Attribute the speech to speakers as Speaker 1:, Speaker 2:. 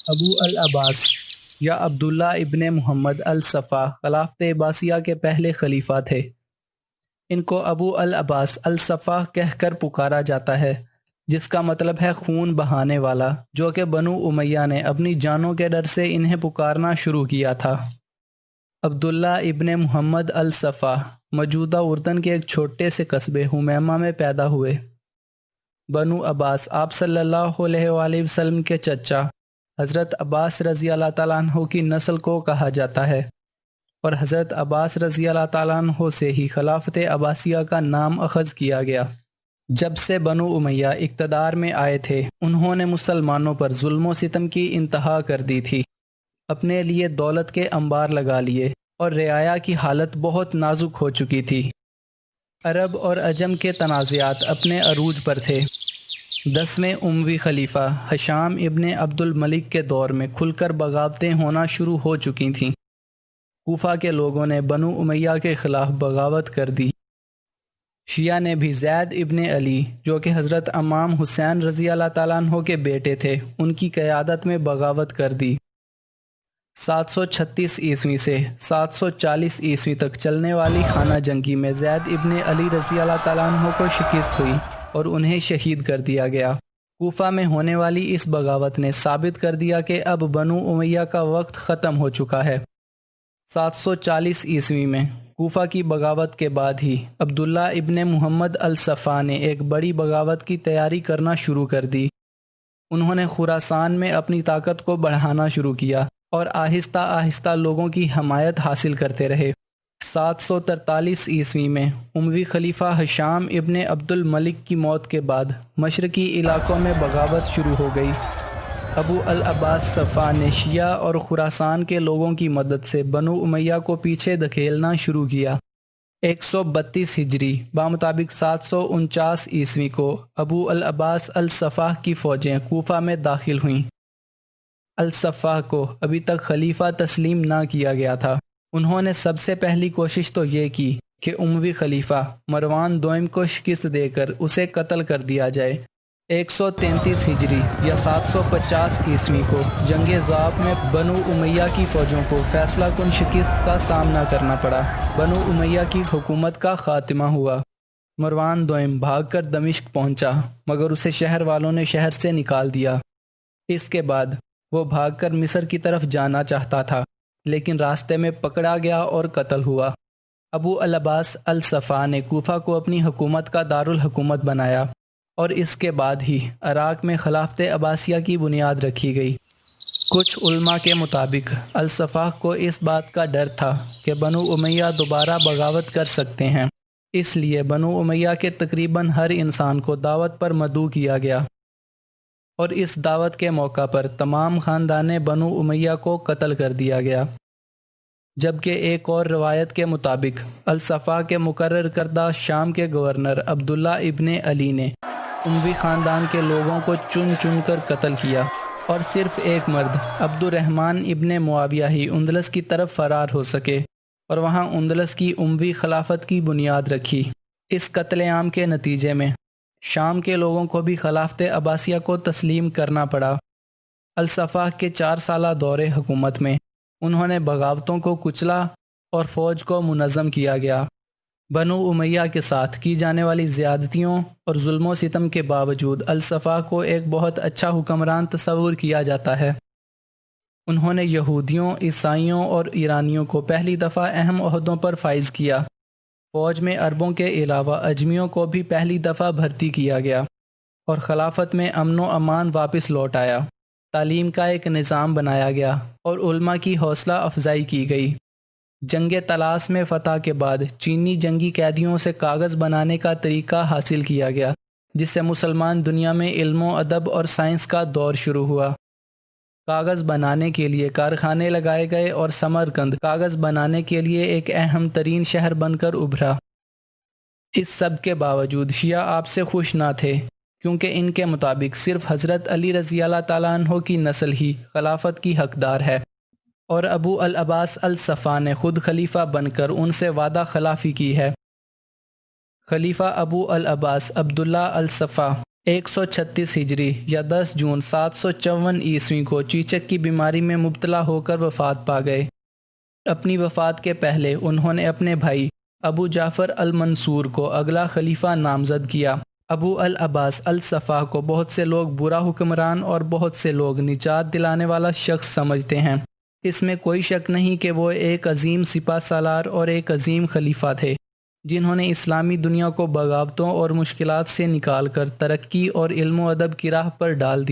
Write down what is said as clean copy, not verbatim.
Speaker 1: ابو العباس یا عبداللہ ابن محمد الصفا خلافت عباسیہ کے پہلے خلیفہ تھے۔ ان کو ابو العباس الصفا کہہ کر پکارا جاتا ہے، جس کا مطلب ہے خون بہانے والا، جو کہ بنو امیہ نے اپنی جانوں کے ڈر سے انہیں پکارنا شروع کیا تھا۔ عبداللہ ابن محمد الصفا موجودہ اردن کے ایک چھوٹے سے قصبے حمیمہ میں پیدا ہوئے۔ بنو عباس آپ صلی اللہ علیہ وآلہ وسلم کے چچا حضرت عباس رضی اللہ تعالیٰ عنہ کی نسل کو کہا جاتا ہے، اور حضرت عباس رضی اللہ تعالیٰ عنہ سے ہی خلافت عباسیہ کا نام اخذ کیا گیا۔ جب سے بنو امیہ اقتدار میں آئے تھے، انہوں نے مسلمانوں پر ظلم و ستم کی انتہا کر دی تھی، اپنے لیے دولت کے انبار لگا لیے، اور رعایا کی حالت بہت نازک ہو چکی تھی۔ عرب اور عجم کے تنازعات اپنے عروج پر تھے۔ 10ویں اموی خلیفہ ہشام ابن عبد الملک کے دور میں کھل کر بغاوتیں ہونا شروع ہو چکی تھیں۔ کوفہ کے لوگوں نے بنو امیہ کے خلاف بغاوت کر دی۔ شیعہ نے بھی زید ابن علی، جو کہ حضرت امام حسین رضی اللہ تعالیٰ عنہ کے بیٹے تھے، ان کی قیادت میں بغاوت کر دی۔ 736 عیسوی سے 740 عیسوی تک چلنے والی خانہ جنگی میں زید ابن علی رضی اللہ تعالیٰ عنہ کو شکست ہوئی اور انہیں شہید کر دیا گیا۔ کوفہ میں ہونے والی اس بغاوت نے ثابت کر دیا کہ اب بنو امیہ کا وقت ختم ہو چکا ہے۔ 740 عیسوی میں کوفہ کی بغاوت کے بعد ہی عبداللہ ابن محمد الصفا نے ایک بڑی بغاوت کی تیاری کرنا شروع کر دی۔ انہوں نے خراسان میں اپنی طاقت کو بڑھانا شروع کیا اور آہستہ آہستہ لوگوں کی حمایت حاصل کرتے رہے۔ 743 عیسوی میں اموی خلیفہ ہشام ابن عبد الملک کی موت کے بعد مشرقی علاقوں میں بغاوت شروع ہو گئی۔ ابو العباس صفا نے شیعہ اور خراسان کے لوگوں کی مدد سے بنو امیہ کو پیچھے دھکیلنا شروع کیا۔ 132 ہجری بمطابق 749 عیسوی کو ابو العباس الصفا کی فوجیں کوفہ میں داخل ہوئیں۔ الصفا کو ابھی تک خلیفہ تسلیم نہ کیا گیا تھا۔ انہوں نے سب سے پہلی کوشش تو یہ کی کہ اموی خلیفہ مروان دوئم کو شکست دے کر اسے قتل کر دیا جائے۔ 133 ہجری یا 750 عیسوی کو جنگ ضعف میں بنو امیہ کی فوجوں کو فیصلہ کن شکست کا سامنا کرنا پڑا۔ بنو امیہ کی حکومت کا خاتمہ ہوا۔ مروان دوئم بھاگ کر دمشق پہنچا، مگر اسے شہر والوں نے شہر سے نکال دیا۔ اس کے بعد وہ بھاگ کر مصر کی طرف جانا چاہتا تھا، لیکن راستے میں پکڑا گیا اور قتل ہوا۔ ابو العباس الصفا نے کوفہ کو اپنی حکومت کا دارالحکومت بنایا، اور اس کے بعد ہی عراق میں خلافت عباسیہ کی بنیاد رکھی گئی۔ کچھ علماء کے مطابق الصفا کو اس بات کا ڈر تھا کہ بنو امیہ دوبارہ بغاوت کر سکتے ہیں، اس لیے بنو امیہ کے تقریباً ہر انسان کو دعوت پر مدعو کیا گیا، اور اس دعوت کے موقع پر تمام خاندان بنو امیہ کو قتل کر دیا گیا۔ جبکہ ایک اور روایت کے مطابق الصفا کے مقرر کردہ شام کے گورنر عبداللہ ابن علی نے اموی خاندان کے لوگوں کو چن چن کر قتل کیا، اور صرف ایک مرد عبد الرحمن ابن معاویہ ہی اندلس کی طرف فرار ہو سکے اور وہاں اندلس کی اموی خلافت کی بنیاد رکھی۔ اس قتل عام کے نتیجے میں شام کے لوگوں کو بھی خلافت عباسیہ کو تسلیم کرنا پڑا۔ الصفا کے 4 سالہ دور حکومت میں انہوں نے بغاوتوں کو کچلا اور فوج کو منظم کیا گیا۔ بنو امیہ کے ساتھ کی جانے والی زیادتیوں اور ظلم و ستم کے باوجود الصفا کو ایک بہت اچھا حکمران تصور کیا جاتا ہے۔ انہوں نے یہودیوں، عیسائیوں اور ایرانیوں کو پہلی دفعہ اہم عہدوں پر فائز کیا۔ فوج میں عربوں کے علاوہ اجمیوں کو بھی پہلی دفعہ بھرتی کیا گیا، اور خلافت میں امن و امان واپس لوٹ آیا۔ تعلیم کا ایک نظام بنایا گیا اور علماء کی حوصلہ افزائی کی گئی۔ جنگ طلاس میں فتح کے بعد چینی جنگی قیدیوں سے کاغذ بنانے کا طریقہ حاصل کیا گیا، جس سے مسلمان دنیا میں علم و ادب اور سائنس کا دور شروع ہوا۔ کاغذ بنانے کے لیے کارخانے لگائے گئے اور سمرقند کاغذ بنانے کے لیے ایک اہم ترین شہر بن کر ابھرا۔ اس سب کے باوجود شیعہ آپ سے خوش نہ تھے، کیونکہ ان کے مطابق صرف حضرت علی رضی اللہ تعالیٰ عنہ کی نسل ہی خلافت کی حقدار ہے، اور ابو العباس الصفا نے خود خلیفہ بن کر ان سے وعدہ خلافی کی ہے۔ خلیفہ ابو العباس عبداللہ الصفا 136 ہجری یا 10 جون 754 عیسوی کو چیچک کی بیماری میں مبتلا ہو کر وفات پا گئے۔ اپنی وفات کے پہلے انہوں نے اپنے بھائی ابو جعفر المنصور کو اگلا خلیفہ نامزد کیا۔ ابو العباس الصفا کو بہت سے لوگ برا حکمران اور بہت سے لوگ نجات دلانے والا شخص سمجھتے ہیں۔ اس میں کوئی شک نہیں کہ وہ ایک عظیم سپہ سالار اور ایک عظیم خلیفہ تھے، جنہوں نے اسلامی دنیا کو بغاوتوں اور مشکلات سے نکال کر ترقی اور علم و ادب کی راہ پر ڈال دیا۔